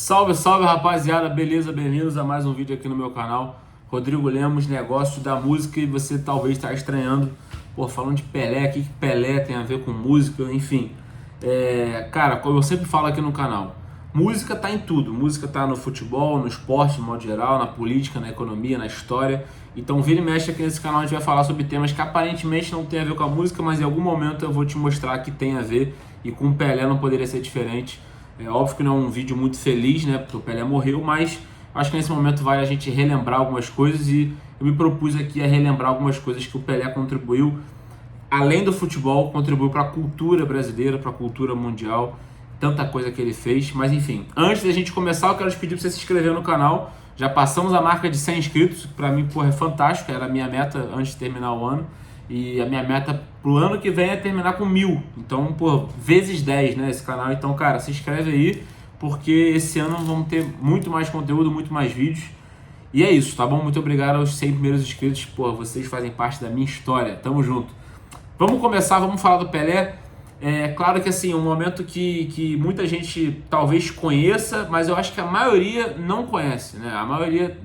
Salve, salve rapaziada, beleza? Bem-vindos a mais um vídeo aqui no meu canal. Rodrigo Lemos, negócio da música, e você talvez está estranhando, falando de Pelé, o que Pelé tem a ver com música, enfim. Cara, como eu sempre falo aqui no canal, música tá em tudo, música tá no futebol, no esporte, de modo geral, na política, na economia, na história. Então vira e mexe aqui nesse canal, a gente vai falar sobre temas que aparentemente não tem a ver com a música, mas em algum momento eu vou te mostrar que tem a ver, e com o Pelé não poderia ser diferente. É óbvio que não é um vídeo muito feliz, né, porque o Pelé morreu, mas acho que nesse momento vale a gente relembrar algumas coisas, e eu me propus aqui a relembrar algumas coisas que o Pelé contribuiu, além do futebol, contribuiu para a cultura brasileira, para a cultura mundial, tanta coisa que ele fez. Mas enfim, antes da gente começar, eu quero te pedir para você se inscrever no canal. Já passamos a marca de 100 inscritos, para mim, é fantástico, era a minha meta antes de terminar o ano. E a minha meta pro ano que vem é terminar com 1000. Então, vezes 10, né, esse canal. Então, cara, se inscreve aí, porque esse ano vamos ter muito mais conteúdo, muito mais vídeos. E é isso, tá bom? Muito obrigado aos 100 primeiros inscritos. Vocês fazem parte da minha história. Tamo junto. Vamos começar, vamos falar do Pelé. É claro que assim, um momento que muita gente talvez conheça, mas eu acho que a maioria não conhece, né? A maioria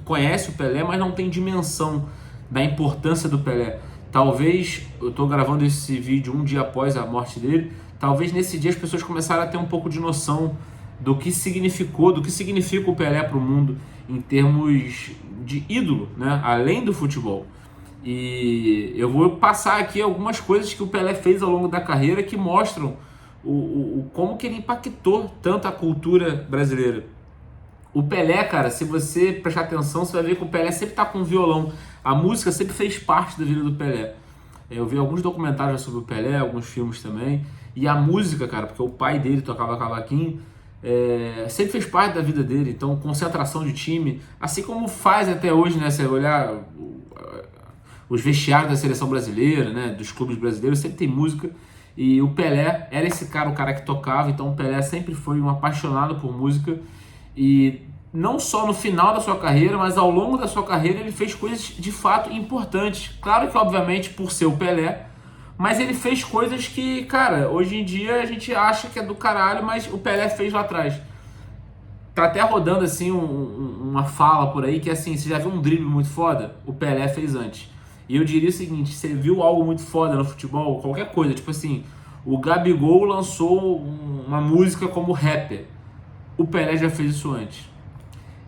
conhece o Pelé, mas não tem dimensão da importância do Pelé. Talvez, eu estou gravando esse vídeo um dia após a morte dele, talvez nesse dia as pessoas começaram a ter um pouco de noção do que significou, do que significa o Pelé para o mundo em termos de ídolo, né? Além do futebol. E eu vou passar aqui algumas coisas que o Pelé fez ao longo da carreira que mostram como que ele impactou tanto a cultura brasileira. O Pelé, cara, se você prestar atenção, você vai ver que o Pelé sempre tá com um violão. A música sempre fez parte da vida do Pelé. Eu vi alguns documentários sobre o Pelé, alguns filmes também. E a música, cara, porque o pai dele tocava cavaquinho, sempre fez parte da vida dele. Então, concentração de time, assim como faz até hoje, né? Você olhar os vestiários da seleção brasileira, né? Dos clubes brasileiros, sempre tem música. E o Pelé era esse cara, o cara que tocava. Então, o Pelé sempre foi um apaixonado por música. E não só no final da sua carreira, mas ao longo da sua carreira ele fez coisas de fato importantes. Claro que, obviamente, por ser o Pelé, mas ele fez coisas que, cara, hoje em dia a gente acha que é do caralho, mas o Pelé fez lá atrás. Tá até rodando, assim, uma fala por aí que, assim, você já viu um drible muito foda? O Pelé fez antes. E eu diria o seguinte, você viu algo muito foda no futebol, qualquer coisa, tipo assim, o Gabigol lançou uma música como rapper. O Pelé já fez isso antes.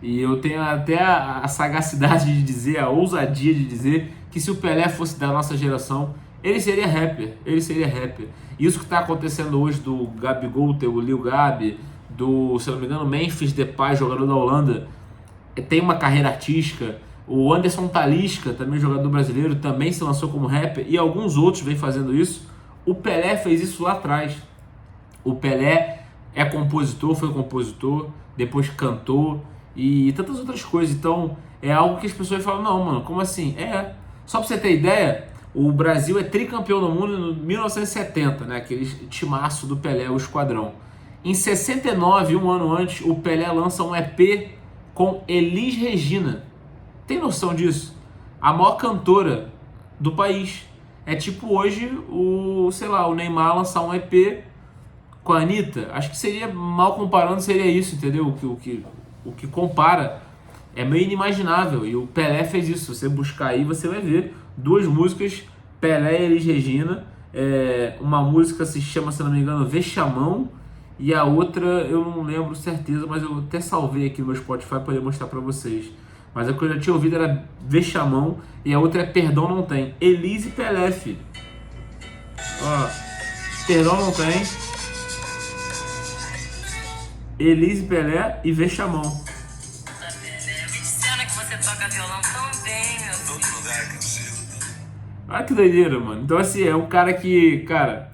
E eu tenho até a sagacidade de dizer, a ousadia de dizer que se o Pelé fosse da nossa geração, ele seria rapper. Ele seria rapper. Isso que está acontecendo hoje do Gabigol ter o Lil Gabi, do, se eu não me engano, Memphis Depay, jogador da Holanda, tem uma carreira artística. O Anderson Talisca, também jogador brasileiro, também se lançou como rapper. E alguns outros vêm fazendo isso. O Pelé fez isso lá atrás. O Pelé é compositor, foi compositor, depois cantor e tantas outras coisas. Então é algo que as pessoas falam, não, mano, como assim? Só pra você ter ideia, o Brasil é tricampeão do mundo em 1970, né? Aquele timaço do Pelé, o Esquadrão. Em 69, um ano antes, o Pelé lança um EP com Elis Regina. Tem noção disso? A maior cantora do país. É tipo hoje o Neymar lançar um EP com a Anitta. Acho que seria, mal comparando, seria isso, entendeu? O que compara é meio inimaginável. E o Pelé fez isso. Se você buscar aí, você vai ver duas músicas, Pelé e Elis Regina. Uma música se chama, se não me engano, Vexamão. E a outra, eu não lembro certeza, mas eu até salvei aqui no meu Spotify para poder mostrar para vocês. Mas a que eu já tinha ouvido era Vexamão. E a outra é Perdão Não Tem. Elis e Pelé, filho. Ó, Perdão Não Tem. Elis e Pelé e Vexamão. Cena que você toca violão tão bem, meu filho. Todo lugar que eu chego. Olha que doideira, mano. Então, assim, é um cara que, cara,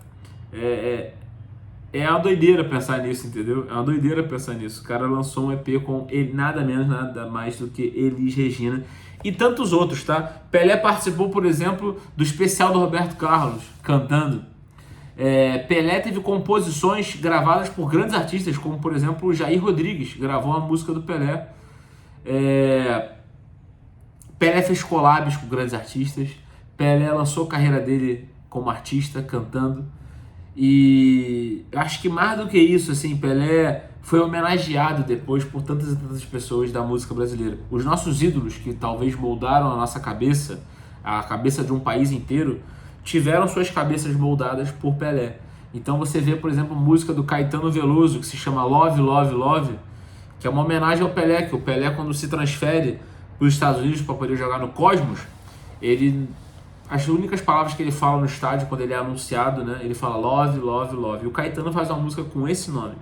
é uma doideira pensar nisso, entendeu? É uma doideira pensar nisso. O cara lançou um EP com ele, nada menos, nada mais do que Elis Regina e tantos outros, tá? Pelé participou, por exemplo, do especial do Roberto Carlos, cantando. Pelé teve composições gravadas por grandes artistas, como, por exemplo, o Jair Rodrigues, gravou uma música do Pelé. Pelé fez collabs com grandes artistas. Pelé lançou a carreira dele como artista, cantando. E acho que mais do que isso, assim, Pelé foi homenageado depois por tantas e tantas pessoas da música brasileira. Os nossos ídolos, que talvez moldaram a nossa cabeça, a cabeça de um país inteiro, tiveram suas cabeças moldadas por Pelé. Então você vê, por exemplo, música do Caetano Veloso, que se chama Love, Love, Love, que é uma homenagem ao Pelé, que o Pelé, quando se transfere para os Estados Unidos para poder jogar no Cosmos, as únicas palavras que ele fala no estádio, quando ele é anunciado, né, ele fala Love, Love, Love. E o Caetano faz uma música com esse nome.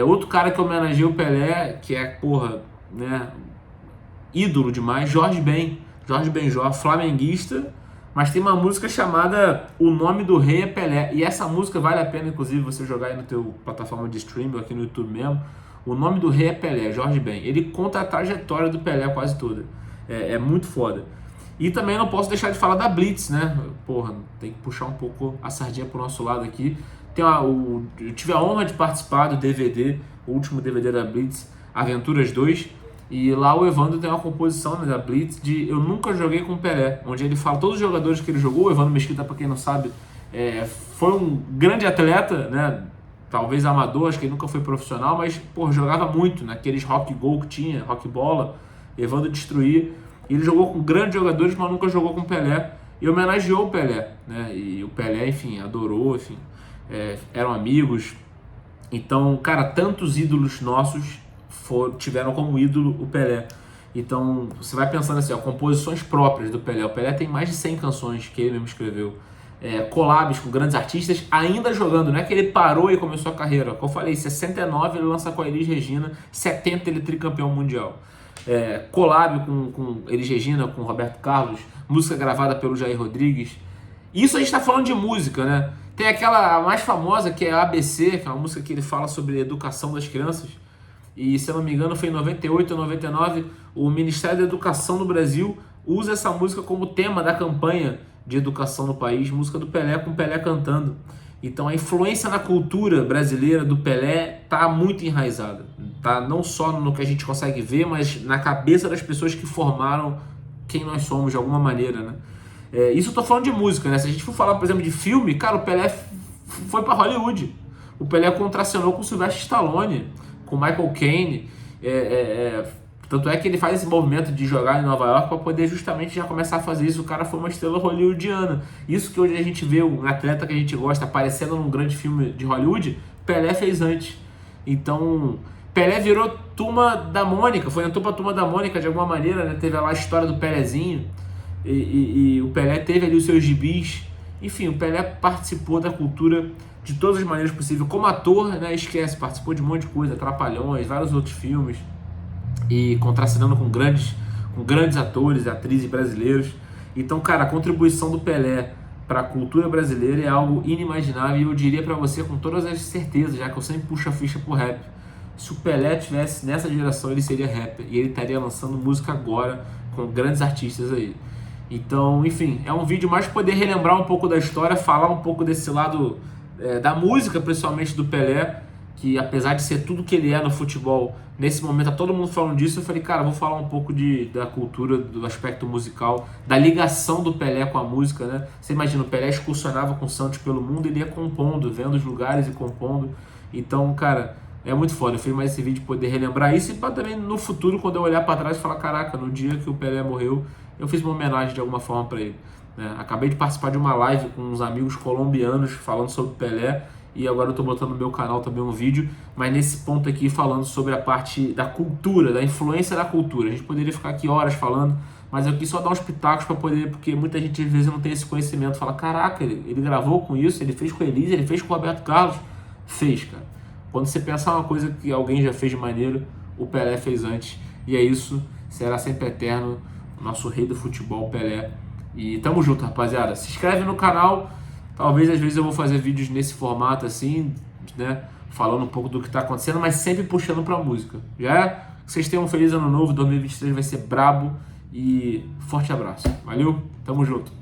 Outro cara que homenageia o Pelé, que é, né, ídolo demais, Jorge Benjor, flamenguista, mas tem uma música chamada O Nome do Rei é Pelé. E essa música vale a pena, inclusive, você jogar aí no teu plataforma de streaming ou aqui no YouTube mesmo. O Nome do Rei é Pelé, Jorge Ben. Ele conta a trajetória do Pelé quase toda. É muito foda. E também não posso deixar de falar da Blitz, né? Tem que puxar um pouco a sardinha pro nosso lado aqui. Eu tive a honra de participar do DVD, o último DVD da Blitz, Aventuras 2. E lá o Evandro tem uma composição, né, da Blitz de Eu Nunca Joguei com Pelé, onde ele fala todos os jogadores que ele jogou. O Evandro Mesquita, para quem não sabe, foi um grande atleta, né? Talvez amador, acho que ele nunca foi profissional, mas jogava muito naqueles rock gol que tinha, rock bola. Evandro destruía. E ele jogou com grandes jogadores, mas nunca jogou com Pelé. E homenageou o Pelé, né? E o Pelé, enfim, adorou, enfim, eram amigos. Então, cara, tantos ídolos nossos tiveram como ídolo o Pelé. Então, você vai pensando assim, composições próprias do Pelé. O Pelé tem mais de 100 canções que ele mesmo escreveu. Collabs com grandes artistas, ainda jogando. Não é que ele parou e começou a carreira. Como eu falei, em 69 ele lança com a Elis Regina, 70 ele é tricampeão mundial. Collab com Elis Regina, com Roberto Carlos, música gravada pelo Jair Rodrigues. Isso a gente está falando de música, né? Tem aquela a mais famosa, que é a ABC, que é uma música que ele fala sobre a educação das crianças. E, se eu não me engano, foi em 98 ou 99, o Ministério da Educação no Brasil usa essa música como tema da campanha de educação no país, música do Pelé, com o Pelé cantando. Então a influência na cultura brasileira do Pelé está muito enraizada. Tá? Não só no que a gente consegue ver, mas na cabeça das pessoas que formaram quem nós somos de alguma maneira, né? Isso eu tô falando de música, né? Se a gente for falar, por exemplo, de filme, cara, o Pelé foi para Hollywood. O Pelé contracenou com o Sylvester Stallone, com Michael Caine, tanto é que ele faz esse movimento de jogar em Nova York para poder justamente já começar a fazer isso. O cara foi uma estrela hollywoodiana. Isso que hoje a gente vê um atleta que a gente gosta aparecendo num grande filme de Hollywood, Pelé fez antes. Então, Pelé virou Turma da Mônica, foi entrou pra Turma da Mônica de alguma maneira, né? Teve lá a história do Pelézinho, e o Pelé teve ali os seus gibis. Enfim, o Pelé participou da cultura de todas as maneiras possíveis. Como ator, né, participou de um monte de coisa, Trapalhões, vários outros filmes, e contracenando com grandes atores e atrizes brasileiros. Então, cara, a contribuição do Pelé para a cultura brasileira é algo inimaginável, e eu diria para você com todas as certezas, já que eu sempre puxo a ficha pro rap, se o Pelé tivesse nessa geração, ele seria rapper, e ele estaria lançando música agora com grandes artistas aí. Então, enfim, é um vídeo mais para poder relembrar um pouco da história, falar um pouco desse lado da música, principalmente do Pelé, que apesar de ser tudo que ele é no futebol, nesse momento tá todo mundo falando disso. Eu falei, cara, vou falar um pouco da cultura, do aspecto musical, da ligação do Pelé com a música, né? Você imagina, o Pelé excursionava com o Santos pelo mundo, ele ia compondo, vendo os lugares e compondo. Então, cara, é muito foda. Eu fiz mais esse vídeo para poder relembrar isso, e para também no futuro, quando eu olhar para trás e falar, caraca, no dia que o Pelé morreu, eu fiz uma homenagem de alguma forma para ele, né? Acabei de participar de uma live com uns amigos colombianos falando sobre o Pelé, e agora eu tô botando no meu canal também um vídeo, mas nesse ponto aqui falando sobre a parte da cultura, da influência da cultura. A gente poderia ficar aqui horas falando, mas eu quis só dar uns pitacos para poder, porque muita gente às vezes não tem esse conhecimento, fala, caraca, ele gravou com isso, ele fez com a Elise, ele fez com o Roberto Carlos. Fez, cara. Quando você pensar uma coisa que alguém já fez de maneiro, o Pelé fez antes, e é isso, será sempre eterno, o nosso rei do futebol, Pelé. E tamo junto, rapaziada. Se inscreve no canal. Talvez às vezes eu vou fazer vídeos nesse formato assim, né, falando um pouco do que tá acontecendo, mas sempre puxando pra música. Já vocês tenham um feliz ano novo, 2023 vai ser brabo, e forte abraço. Valeu, tamo junto.